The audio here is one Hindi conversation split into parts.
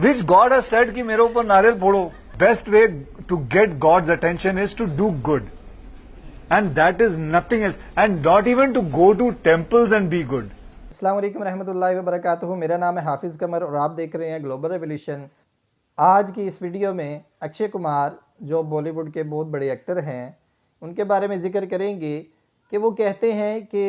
Which God has said कि मेरे ऊपर नारियल फोड़ो. Best way to get God's attention is to do good. And that is nothing else. And not even to go to temples and be good. अस्सलाम वालेकुम रहमतुल्लाहि व बरकातुहू। मेरा नाम है हाफिज़ कमर और आप देख रहे हैं ग्लोबल रेवोल्यूशन। आज की इस वीडियो में अक्षय कुमार जो बॉलीवुड के बहुत बड़े एक्टर हैं उनके बारे में ज़िक्र करेंगे कि वो कहते हैं कि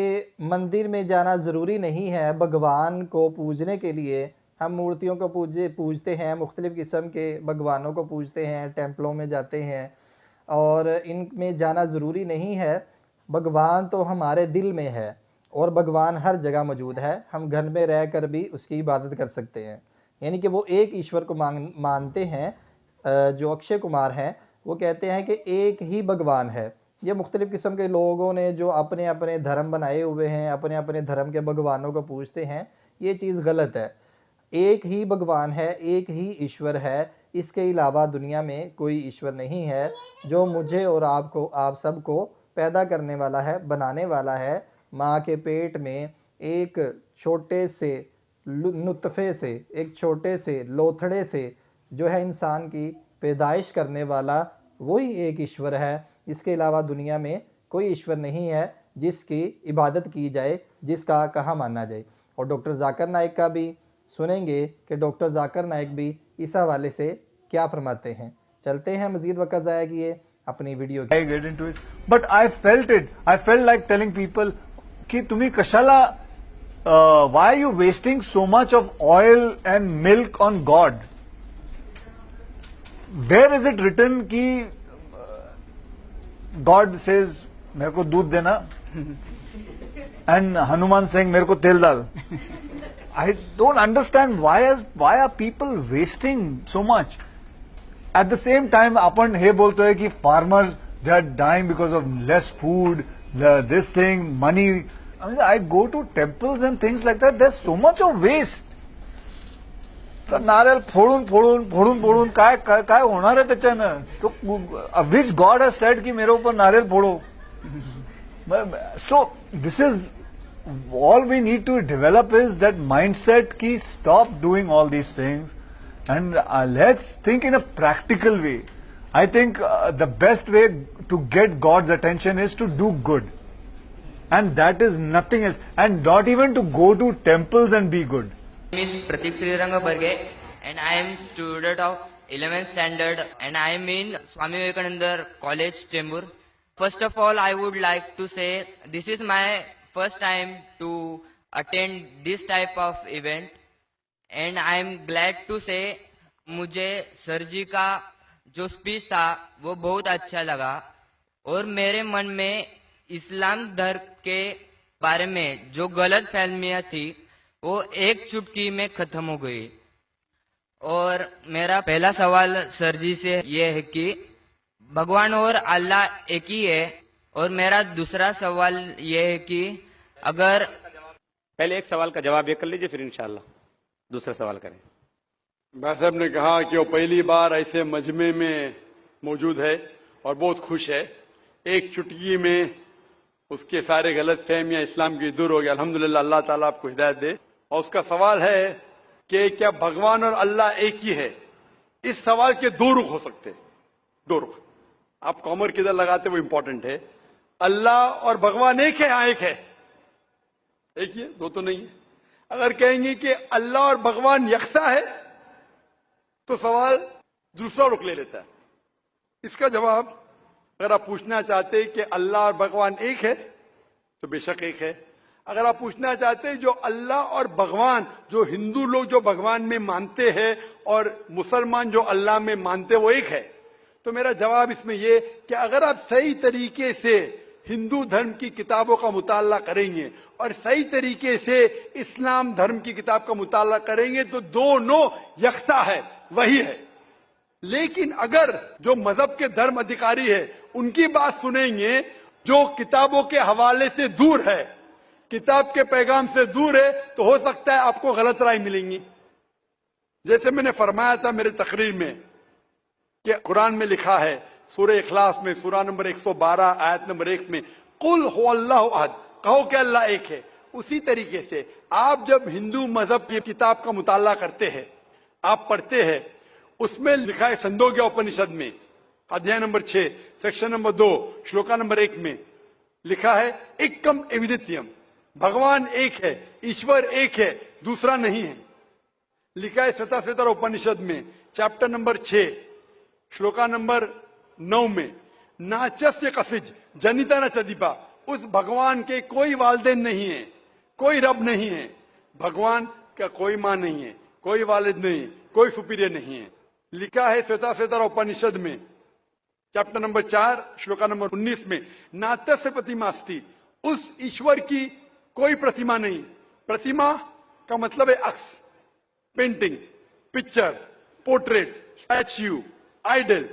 मंदिर में जाना ज़रूरी नहीं है। भगवान को पूजने के लिए हम मूर्तियों को पूजते हैं, मुख्तलिफ़ किस्म के भगवानों को पूजते हैं, टेम्पलों में जाते हैं और इनमें जाना ज़रूरी नहीं है। भगवान तो हमारे दिल में है और भगवान हर जगह मौजूद है। हम घर में रह कर भी उसकी इबादत कर सकते हैं। यानी कि वो एक ईश्वर को मानते हैं। जो अक्षय कुमार हैं वो कहते हैं कि एक ही भगवान है। ये मुख्तलिफ़ किस्म के लोगों ने जो अपने अपने धर्म बनाए हुए हैं, अपने अपने धर्म के भगवानों को पूजते हैं, ये चीज़ गलत है। एक ही भगवान है, एक ही ईश्वर है। इसके अलावा दुनिया में कोई ईश्वर नहीं है जो मुझे और आपको, आप सबको पैदा करने वाला है, बनाने वाला है। माँ के पेट में एक छोटे से नुतफ़े से, एक छोटे से लोथड़े से जो है इंसान की पैदाइश करने वाला वही एक ईश्वर है। इसके अलावा दुनिया में कोई ईश्वर नहीं है जिसकी इबादत की जाए, जिसका कहा माना जाए। और डॉक्टर जाकिर नाइक का भी सुनेंगे कि डॉक्टर जाकिर नाइक भी इस हवाले से क्या फरमाते हैं। चलते हैं, मज़ीद वक्त ज़ाया किए अपनी video I get into it. But I felt it. I felt like telling people कि तुम्ही कशाला why are you wasting so much of oil and milk on God? Where is it written कि God says मेरे को दूध देना and हनुमान सिंह मेरे को तेल डाल? I don't understand why are people wasting so much? At the same time अपन हे बोलते हैं कि farmers they are dying because of less food, this thing, money. I go to temples and things like that. There's so much of waste. तर नारळ फोडून फोडून फोडून फोडून काय काय काय होणार आहे त्याच्यानं? तो which God has said की मेरे ऊपर नारियल फोड़ो. So this is all we need to develop is that mindset ki stop doing all these things and let's think in a practical way. I think the best way to get God's attention is to do good. And that is nothing else. And not even to go to temples and be good. My name is Pratik Sriranga Barge and I am student of 11th standard and I am in Swami Vivekananda College, Chembur. First of all, I would like to say this is my first time to attend this type of event and I am glad to say मुझे सर जी का जो स्पीच था वो बहुत अच्छा लगा और मेरे मन में इस्लाम धर्म के बारे में जो गलत फहमियां थी वो एक चुटकी में खत्म हो गई। और मेरा पहला सवाल सर जी से ये है कि भगवान और अल्लाह एक ही है। और मेरा दूसरा सवाल ये है कि अगर पहले एक सवाल का जवाब ये कर लीजिए फिर इंशाल्लाह दूसरा सवाल करें। भाई साहब ने कहा कि वो पहली बार ऐसे मजमे में मौजूद है और बहुत खुश है। एक चुटकी में उसके सारे गलत फहमियां इस्लाम की दूर हो गई। अल्हम्दुलिल्लाह, अल्लाह ताला आपको हिदायत दे। और उसका सवाल है कि क्या भगवान और अल्लाह एक ही है? इस सवाल के दो रुख हो सकते हैं, दो रुख। आप कॉमर किधर लगाते वो इंपॉर्टेंट है। अल्लाह और भगवान एक है? हाँ, एक है। एक ही है, दो तो नहीं है। अगर कहेंगे कि अल्लाह और भगवान यकसा है तो सवाल दूसरा रुख ले लेता है। इसका जवाब अगर आप पूछना चाहते हैं कि अल्लाह और भगवान एक है तो बेशक एक है। अगर आप पूछना चाहते हैं जो अल्लाह और भगवान, जो हिंदू लोग जो भगवान में मानते हैं और मुसलमान जो अल्लाह में मानते हैं वो एक है, तो मेरा जवाब इसमें यह कि अगर आप सही तरीके से हिंदू धर्म की किताबों का मुताला करेंगे और सही तरीके से इस्लाम धर्म की किताब का मुताला करेंगे तो दोनों यकसा है, वही है। लेकिन अगर जो मजहब के धर्म अधिकारी है उनकी बात सुनेंगे, जो किताबों के हवाले से दूर है, किताब के पैगाम से दूर है, तो हो सकता है आपको गलत राय मिलेंगी। जैसे मैंने फरमाया था मेरे तकरीर में कि कुरान में लिखा है सूरह इखलास में सूरा नंबर 112 आयत नंबर 1 में कुल हु अल्लाहु अहद, कहो कि अल्लाह एक है। उसी तरीके से आप जब हिंदू मजहब की किताब का मुताला करते हैं आप पढ़ते हैं, उसमें लिखा है छंदोग्य उपनिषद में अध्याय number 6 section number 2 shloka number 1 में लिखा है एकम एविदित्यम, भगवान एक है, ईश्वर एक है, दूसरा नहीं है। लिखा है श्वेताश्वेतर उपनिषद में चैप्टर नंबर 6 श्लोका नंबर 9 में नाचस्य कसिज जनिता न चदीपा, उस भगवान के कोई वालदेन नहीं है, कोई रब नहीं है, भगवान का कोई मां नहीं है, कोई वालिद नहीं है, कोई सुपीरियर नहीं है। लिखा है श्वेताश्वेतर उपनिषद में चैप्टर नंबर 4 श्लोका नंबर 19 में नातस्य प्रतिमा अस्ति, उस ईश्वर की कोई प्रतिमा नहीं। प्रतिमा का मतलब है अक्स, painting, picture, portrait, statue, idol.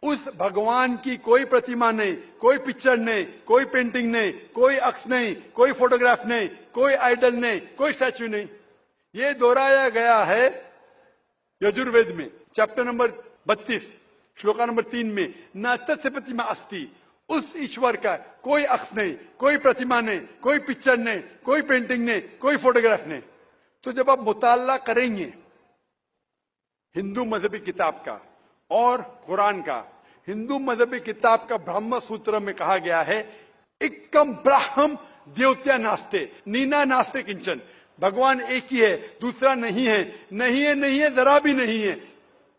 उस भगवान की कोई प्रतिमा नहीं, कोई पिक्चर नहीं, कोई पेंटिंग नहीं, कोई अक्स नहीं, कोई फोटोग्राफ नहीं, कोई आइडल नहीं, कोई स्टैच्यू नहीं। ये दोहराया गया है यजुर्वेद में चैप्टर नंबर 32 श्लोका नंबर 3 में नातस्य प्रतिमा अस्ति, उस ईश्वर का कोई अक्स नहीं, कोई प्रतिमा नहीं, कोई पिक्चर नहीं, कोई पेंटिंग नहीं, कोई फोटोग्राफ नहीं। तो जब आप मुताला करेंगे हिंदू मजहबी किताब का और कुरान का, हिंदू मजहबी किताब का ब्रह्म सूत्र में कहा गया है एकम ब्राह्म द्योत्या नास्ते नीना नास्ते किंचन, भगवान एक ही है, दूसरा नहीं है, नहीं है, नहीं है, जरा भी नहीं है।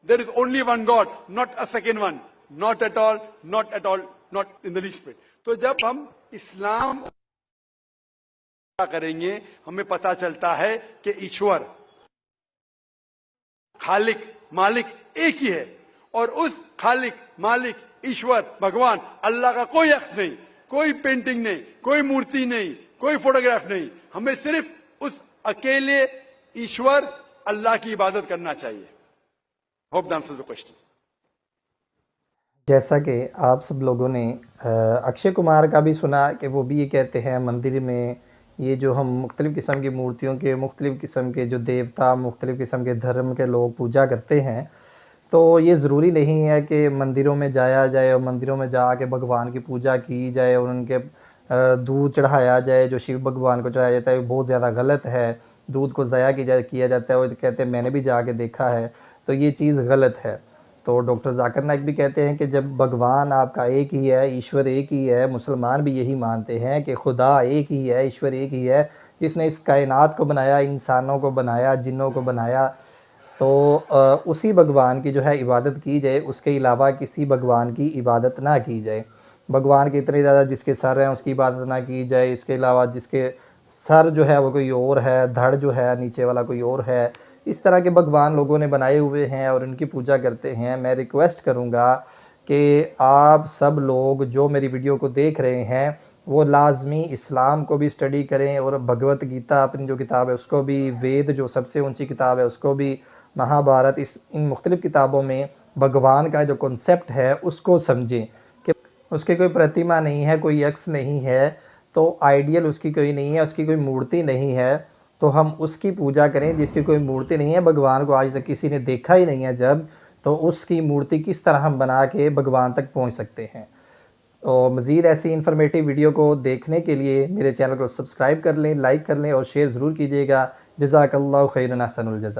There is only one God, not a second one, not at all, not at all, not in the least bit. तो जब हम इस्लाम करेंगे हमें पता चलता है कि ईश्वर खालिक मालिक एक ही है, और उस खालिक मालिक ईश्वर भगवान अल्लाह का कोई अक्स नहीं, कोई पेंटिंग नहीं, कोई मूर्ति नहीं, कोई फोटोग्राफ नहीं। हमें सिर्फ उस अकेले ईश्वर अल्लाह की इबादत करना चाहिए। Hope that answers the question. जैसा कि आप सब लोगों ने अक्षय कुमार का भी सुना कि वो भी ये कहते हैं मंदिर में ये जो हम मुख्तलिफ़ किस्म की मूर्तियों के, मुख्तलिफ़ किस्म के जो देवता, मुख्तलिफ़ किस्म के धर्म के लोग पूजा करते हैं, तो ये ज़रूरी नहीं है कि मंदिरों में जाया जाए और मंदिरों में जा के भगवान की पूजा की जाए और उनके दूध चढ़ाया जाए। जो शिव भगवान को चढ़ाया जाता है वो बहुत ज़्यादा गलत है। दूध को ज़ाया किया जाता है, वो कहते हैं मैंने भी जाके देखा है, तो ये चीज़ गलत है। तो डॉक्टर जाकिर नाइक भी कहते हैं कि जब भगवान आपका एक ही है, ईश्वर एक ही है, मुसलमान भी यही मानते हैं कि खुदा एक ही है, ईश्वर एक ही है, जिसने इस कायनात को बनाया, इंसानों को बनाया, जिन्नों को बनाया, तो उसी भगवान की जो है इबादत की जाए, उसके अलावा किसी भगवान की इबादत ना की जाए। भगवान के इतने ज़्यादा जिसके सर हैं उसकी इबादत ना की जाए, इसके अलावा जिसके सर जो है वो कोई और है, धड़ जो है नीचे वाला कोई और है, इस तरह के भगवान लोगों ने बनाए हुए हैं और उनकी पूजा करते हैं। मैं रिक्वेस्ट करूँगा कि आप सब लोग जो मेरी वीडियो को देख रहे हैं वो लाजमी इस्लाम को भी स्टडी करें और भगवत गीता अपनी जो किताब है उसको भी, वेद जो सबसे ऊंची किताब है उसको भी, महाभारत, इन मुख्तलिफ़ किताबों में भगवान का जो कॉन्सेप्ट है उसको समझें कि उसकी कोई प्रतिमा नहीं है, कोई यक्ष नहीं है, तो आइडियल उसकी कोई नहीं है, उसकी कोई मूर्ति नहीं है, तो हम उसकी पूजा करें जिसकी कोई मूर्ति नहीं है। भगवान को आज तक किसी ने देखा ही नहीं है जब, तो उसकी मूर्ति किस तरह हम बना के भगवान तक पहुंच सकते हैं। और मज़ीद ऐसी इन्फॉर्मेटिव वीडियो को देखने के लिए मेरे चैनल को सब्सक्राइब कर लें, लाइक कर लें और शेयर ज़रूर कीजिएगा। जज़ाकल्लाहु खैरन, अहसनुल जज़ा।